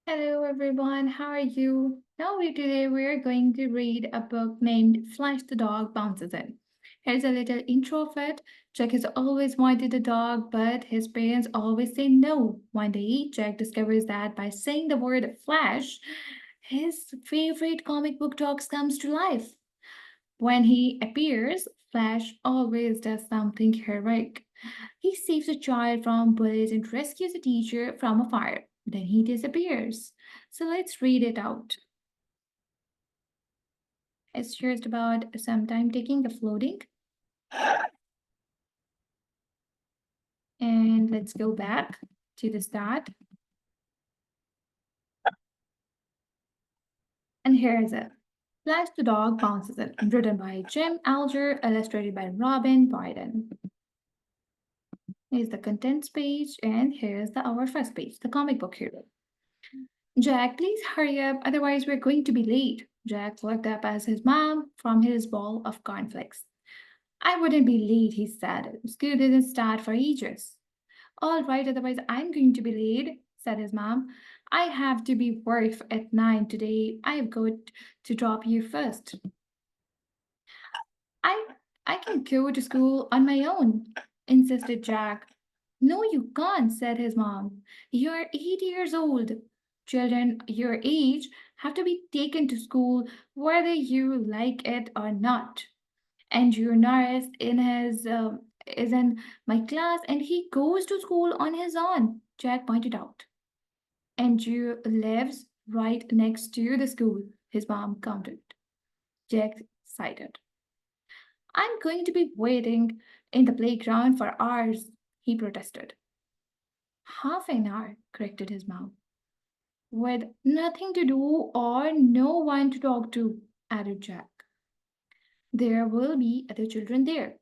Hello everyone, how are you? Today we are going to read a book named Flash the Dog Bounces In. Here's a little intro of it. Jack has always wanted a dog, but his parents always say no. One day, Jack discovers that by saying the word Flash, his favorite comic book dog comes to life. When he appears, Flash always does something heroic. He saves a child from bullies and rescues a teacher from a fire. Then he disappears. So let's read it out. It's just about some time taking the floating. And let's go back to the start. And here is it. Flash the Dog Bounces It, written by Jim Alger, illustrated by Robin Biden. Here's the contents page, and here's our first page, the comic book hero. Jack, please hurry up, otherwise we're going to be late. Jack looked up at his mom from his bowl of cornflakes. I wouldn't be late, he said. School didn't start for ages. All right, otherwise I'm going to be late, said his mom. I have to be work at 9 today. I've got to drop you first. I I can go to school on my own, insisted Jack. No, you can't, said his mom. You're 8 years old. Children your age have to be taken to school whether you like it or not. And your nurse is in my class and he goes to school on his own, Jack pointed out. And you lives right next to the school, his mom counted. Jack sighed. I'm going to be waiting in the playground for hours, he protested. Half an hour, corrected his mom. With nothing to do or no one to talk to, added Jack. There will be other children there,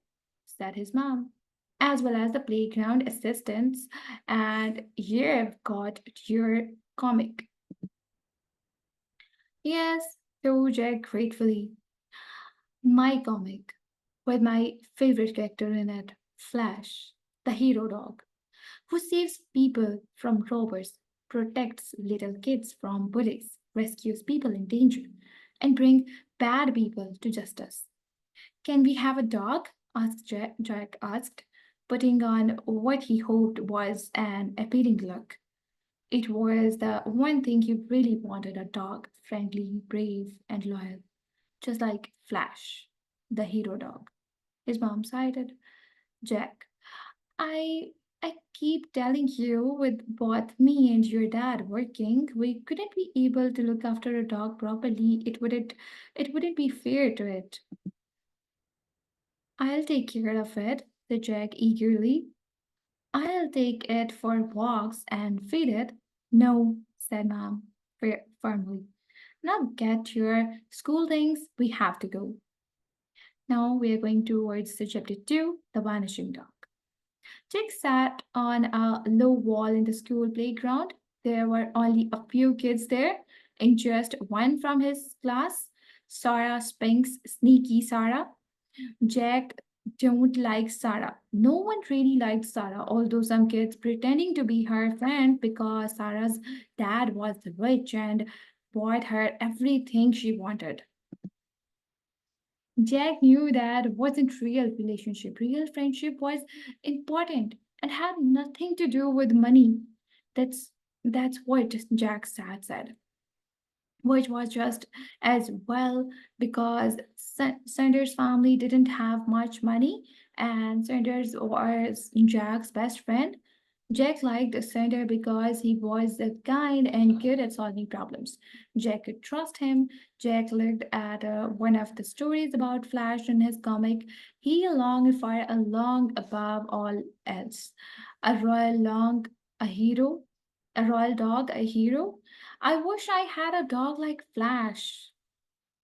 said his mom, as well as the playground assistants, and you've got your comic. Yes, said Jack gratefully. My comic, with my favorite character in it, Flash, the hero dog, who saves people from robbers, protects little kids from bullies, rescues people in danger, and bring bad people to justice. Can we have a dog? Asked Jack asked, putting on what he hoped was an appealing look. It was the one thing he really wanted, a dog, friendly, brave, and loyal, just like Flash, the hero dog. His mom sighed. Jack, I I keep telling you, with both me and your dad working, we couldn't be able to look after a dog properly. It wouldn't be fair to it. I'll take care of it, said Jack eagerly. I'll take it for walks and feed it. No, said Mom firmly. Now get your school things. We have to go. Now we are going towards the chapter 2, The Vanishing Dog. Jack sat on a low wall in the school playground. There were only a few kids there, and just one from his class, Sarah Spinks, sneaky Sarah. Jack don't like Sarah. No one really liked Sarah, although some kids pretending to be her friend because Sarah's dad was rich and bought her everything she wanted. Jack knew that wasn't real relationship. Real friendship was important and had nothing to do with money. That's that's what Jack said, which was just as well because Sanders' family didn't have much money, and Sanders was Jack's best friend. Jack liked Sander because he was kind and good at solving problems. Jack could trust him. Jack looked at one of the stories about Flash in his comic. He longed for a long above all else. A royal long, a hero, a royal dog, a hero. I wish I had a dog like Flash,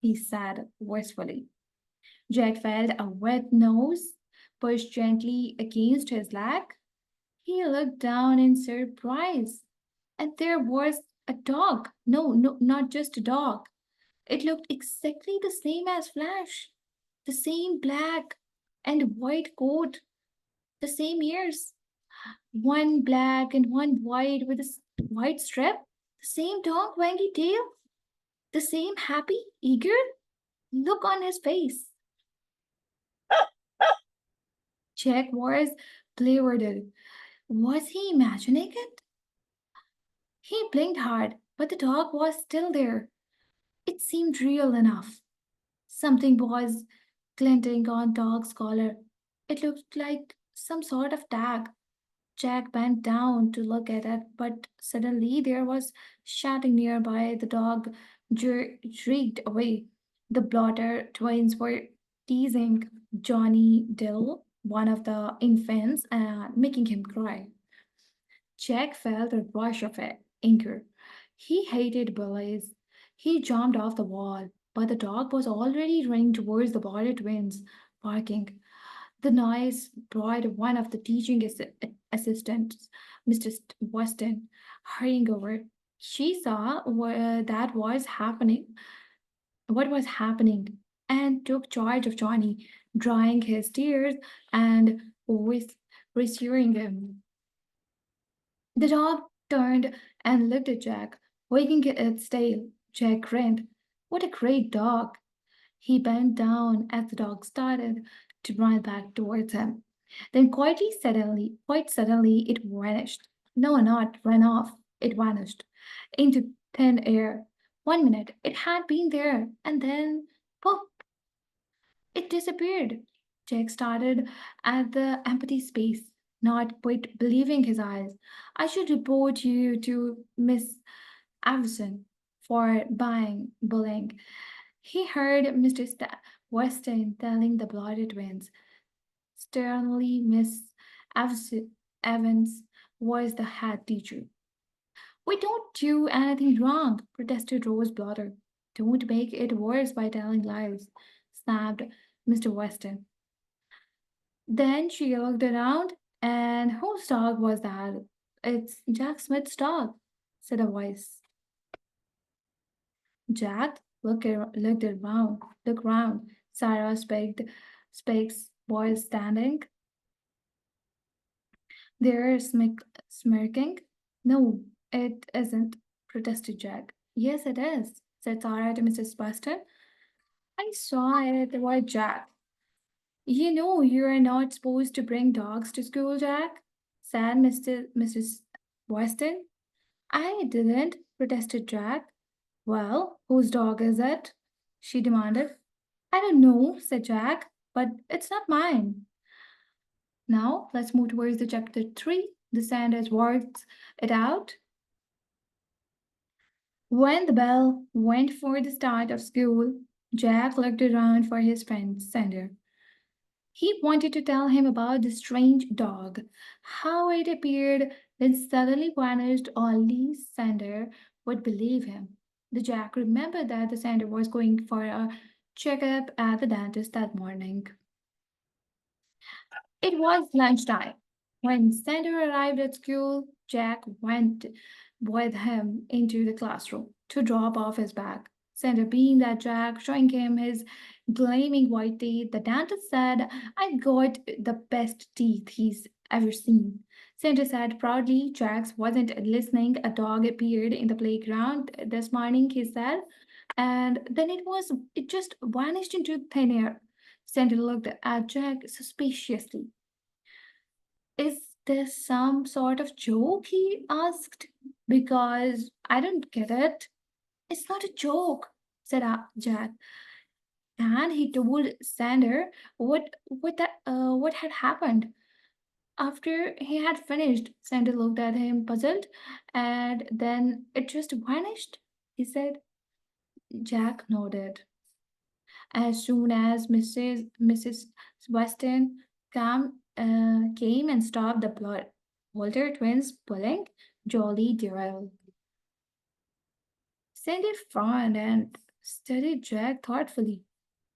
he said wistfully. Jack felt a wet nose pushed gently against his leg. He looked down in surprise, and there was a dog. No, no, not just a dog. It looked exactly the same as Flash. The same black and white coat, the same ears. One black and one white with a white strip. The same dog, wangy tail, the same happy, eager look on his face. Jack was bewildered. Was he imagining it? He blinked hard, but the dog was still there. It seemed real enough. Something was glinting on dog's collar. It looked like some sort of tag. Jack bent down to look at it, but suddenly there was shouting nearby. The dog shrieked away. The Blotter twins were teasing Johnny Dill, one of the infants, and making him cry. Jack felt a rush of anger. He hated bullies. He jumped off the wall, but the dog was already running towards the Blotter twins, barking. The noise brought one of the teaching assistants, Mr. Weston, hurrying over. She saw what was happening, and took charge of Johnny, drying his tears and with reassuring him. The dog turned and looked at Jack, wagging its tail. Jack grinned. What a great dog! He bent down as the dog started to run back towards him. Then quite suddenly, it vanished. No, not ran off. It vanished into thin air. 1 minute, it had been there, and then, poof, it disappeared. Jack started at the empty space, not quite believing his eyes. I should report you to Miss Avison for buying bullying. He heard Mr. Weston telling the Blotter twins. Sternly, Miss Evans was the head teacher. We don't do anything wrong, protested Rose Blotter. Don't make it worse by telling lies, snapped Mr. Weston. Then she looked around, and whose dog was that? It's Jack Smith's dog, said a voice. Jack look around. Sarah Specs was standing there smirking. No, it isn't, protested Jack. Yes, it is, said Sarah to Mrs. Weston. I saw it, why, Jack. You know you're not supposed to bring dogs to school, Jack, said Mrs. Weston. I didn't, protested Jack. Well, whose dog is it? She demanded. I don't know, said Jack, but it's not mine. Now let's move towards the chapter 3. The Sanders works it out. When the bell went for the start of school, Jack looked around for his friend Sander. He wanted to tell him about the strange dog, how it appeared, then suddenly vanished. Only Sander would believe him. The Jack remembered that the Sander was going for a checkup at the dentist that morning. It was lunchtime. When Sander arrived at school, Jack went with him into the classroom to drop off his bag. Sander beamed at Jack, showing him his gleaming white teeth. The dentist said, I got the best teeth he's ever seen. Sander said proudly. Jack wasn't listening. A dog appeared in the playground this morning, he said, and then it just vanished into thin air. Sander looked at Jack suspiciously. Is this some sort of joke? He asked. Because I don't get it. It's not a joke, said Jack. And he told Sander what had happened. After he had finished, Sander looked at him puzzled, and then it just vanished, he said. Jack nodded. As soon as Mrs. Weston came and stopped the blood, Walter twins pulling Jolly Darrell. Sandy frowned and studied Jack thoughtfully.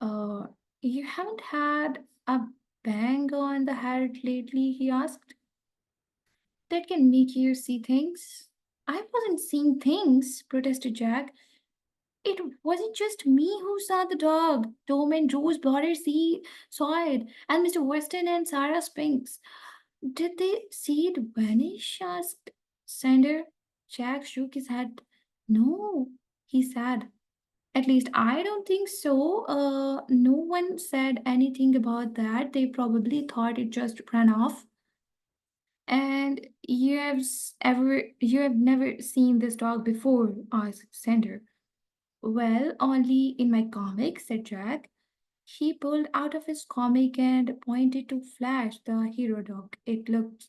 Uh, you haven't had a bang on the head lately, he asked. That can make you see things. I wasn't seeing things, protested Jack. It wasn't just me who saw the dog. Tom and Rose Blotter saw it, and Mr. Weston and Sarah Spinks. Did they see it vanish? Asked Sander. Jack shook his head. No, he said. At least I don't think so. No one said anything about that. They probably thought it just ran off. And you have never seen this dog before, asked Sander. Well, only in my comic, said Jack. He pulled out of his comic and pointed to Flash, the hero dog. It looked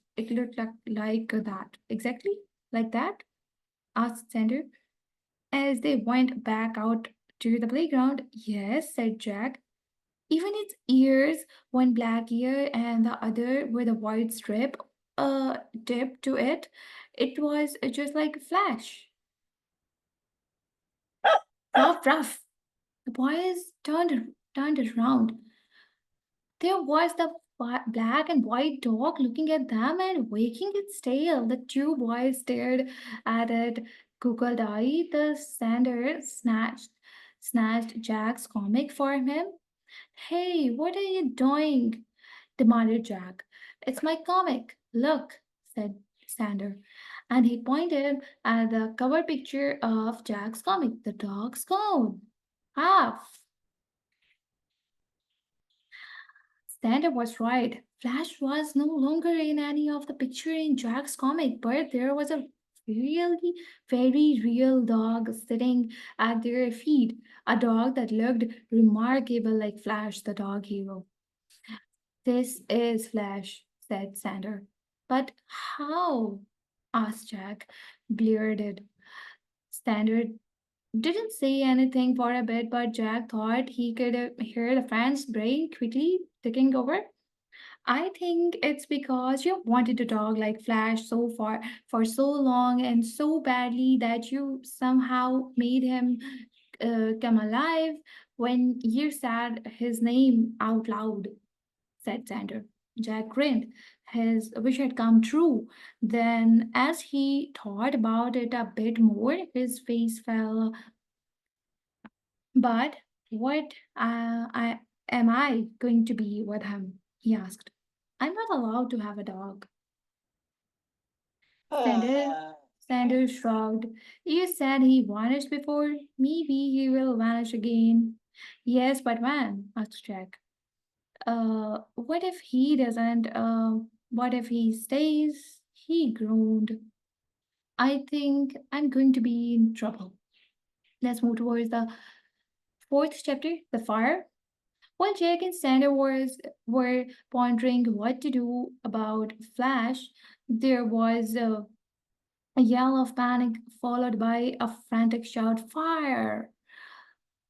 like that. Exactly like that? Asked Sander. As they went back out to the playground. Yes, said Jack. Even its ears, one black ear and the other with a white strip tip to it. It was just like Flash. Ruff, ruff. The boys turned around. There was the black and white dog looking at them and wagging its tail. The two boys stared at it, goggled-eyed. The sander snatched Jack's comic from him. Hey, what are you doing? Demanded Jack. It's my comic. Look, said Sander. And he pointed at the cover picture of Jack's comic, The Dog's Cone. Half. Sander was right. Flash was no longer in any of the picture in Jack's comic, but there was a really very real dog sitting at their feet. A dog that looked remarkable like Flash, the dog hero. This is Flash, said Sander. But how? Asked Jack, bleared. Sander didn't say anything for a bit, but Jack thought he could hear the friend's brain quickly ticking over. I think it's because you wanted a dog like Flash so far for so long and so badly that you somehow made him come alive when you said his name out loud, said Xander. Jack grinned. His wish had come true. Then, as he thought about it a bit more, his face fell. But what am I going to be with him? He asked. I'm not allowed to have a dog. Sander, Sander shrugged. You said he vanished before. Maybe he will vanish again. Yes, but when? Asked Jack. What if he doesn't? What if he stays? He groaned. I think I'm going to be in trouble. Let's move towards the fourth chapter, the fire. While Jack and were pondering what to do about Flash, there was a yell of panic followed by a frantic shout, Fire!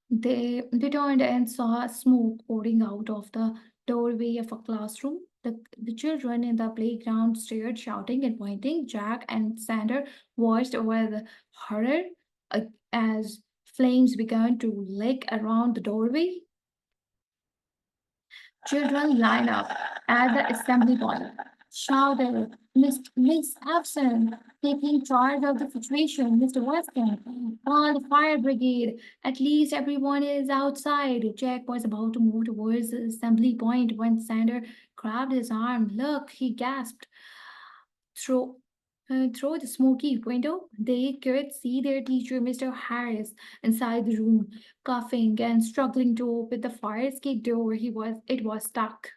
They turned and saw smoke pouring out of the doorway of a classroom. The children in the playground stared, shouting and pointing. Jack and Sander watched with horror uh, as flames began to lick around the doorway. Children lined up at the assembly point, shouted, Miss Abson, taking charge of the situation, Mr. Weston, call the fire brigade. At least everyone is outside. Jack was about to move towards the assembly point when Sander grabbed his arm. Look, he gasped. Through, through the smoky window, they could see their teacher, Mr. Harris, inside the room, coughing and struggling to open the fire escape door. It was stuck.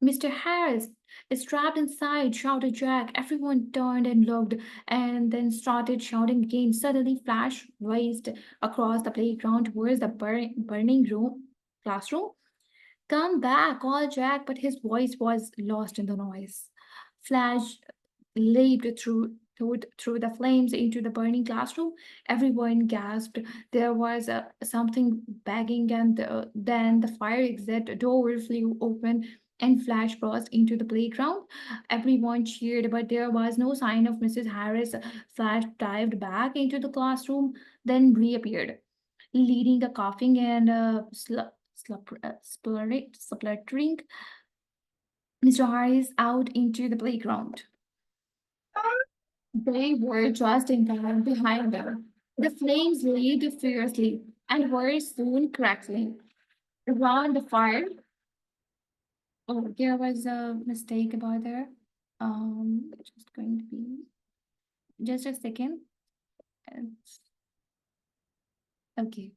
Mr. Harris is trapped inside, shouted Jack. Everyone turned and looked, and then started shouting again. Suddenly, Flash raced across the playground towards the burning room classroom. Come back, called Jack, but his voice was lost in the noise. Flash leaped through the flames into the burning classroom. Everyone gasped. There was something banging, and then the fire exit door flew open. And Flash burst into the playground. Everyone cheered, but there was no sign of Mrs. Harris. Flash dived back into the classroom, then reappeared, leading a coughing and spluttering Mr. Harris out into the playground. They were just in time behind them. The flames leaped fiercely and were soon crackling. Around the fire, oh, there was a mistake about there. Just going to be just a second. And- Okay,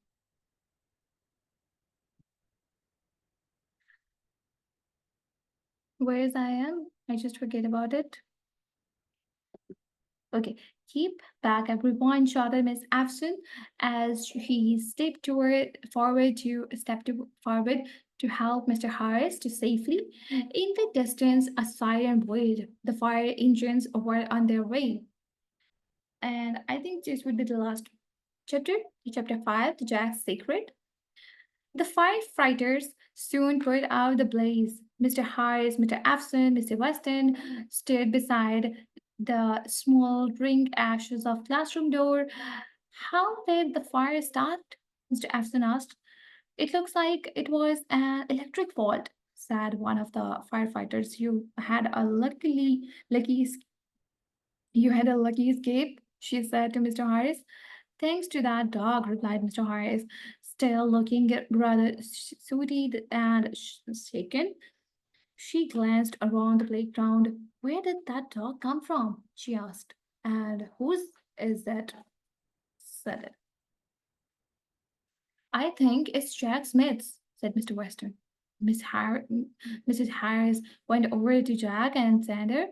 whereas I am, I just forget about it. Okay, keep back everyone, shouted Miss Afson as she stepped forward to help Mr. Harris to safely. In the distance, a siren waved. The fire engines were on their way. And I think this would be the last chapter, chapter 5, the Jack's Secret. The firefighters soon put out the blaze. Mr. Harris, Mr. Afson, Mr. Weston stood beside the smoldering ashes of classroom door. How did the fire start? Mr. Afson asked. It looks like it was an electric fault, said one of the firefighters. You had a lucky escape, she said to Mr. Harris. Thanks to that dog, replied Mr. Harris, still looking rather sooty and shaken. She glanced around the playground. Where did that dog come from? She asked. And whose is that? Said it. I think it's Jack Smith's, said Mr. Weston. Mrs. Harris went over to Jack and said,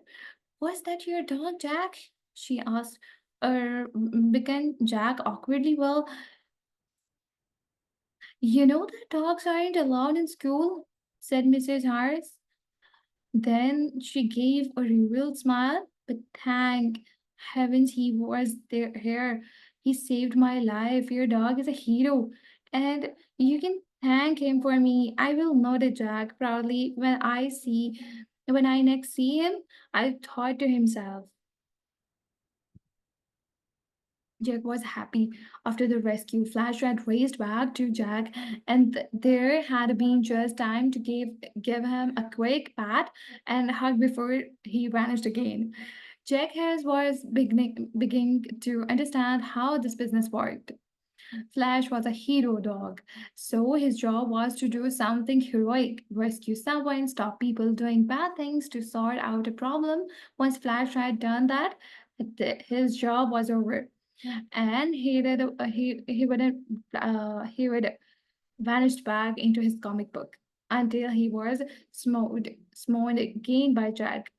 was that your dog, Jack? She asked. Began Jack awkwardly. Well, you know that dogs aren't allowed in school, said Mrs. Harris. Then she gave a revealed smile, but thank heavens he was there here. He saved my life. Your dog is a hero. And you can thank him for me. I will note Jack proudly when I next see him, I thought to himself. Jack was happy after the rescue. Flash had raced back to Jack, and there had been just time to give him a quick pat and hug before he vanished again. Jack Harris was beginning to understand how this business worked. Flash was a hero dog, so his job was to do something heroic, rescue someone, stop people doing bad things, to sort out a problem. Once Flash had done that, his job was over and he would vanished back into his comic book until he was smothered again by Jack.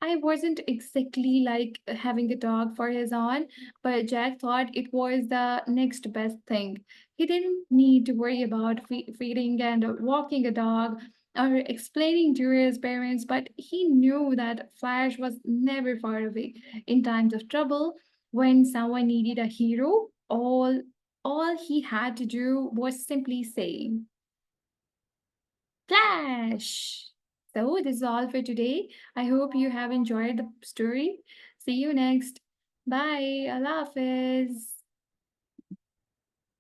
I wasn't exactly like having a dog for his own, but Jack thought it was the next best thing. He didn't need to worry about feeding and walking a dog or explaining to his parents, but he knew that Flash was never far away. In times of trouble, when someone needed a hero, all he had to do was simply say, Flash! So, this is all for today. I hope you have enjoyed the story. See you next. Bye. Allah Hafiz.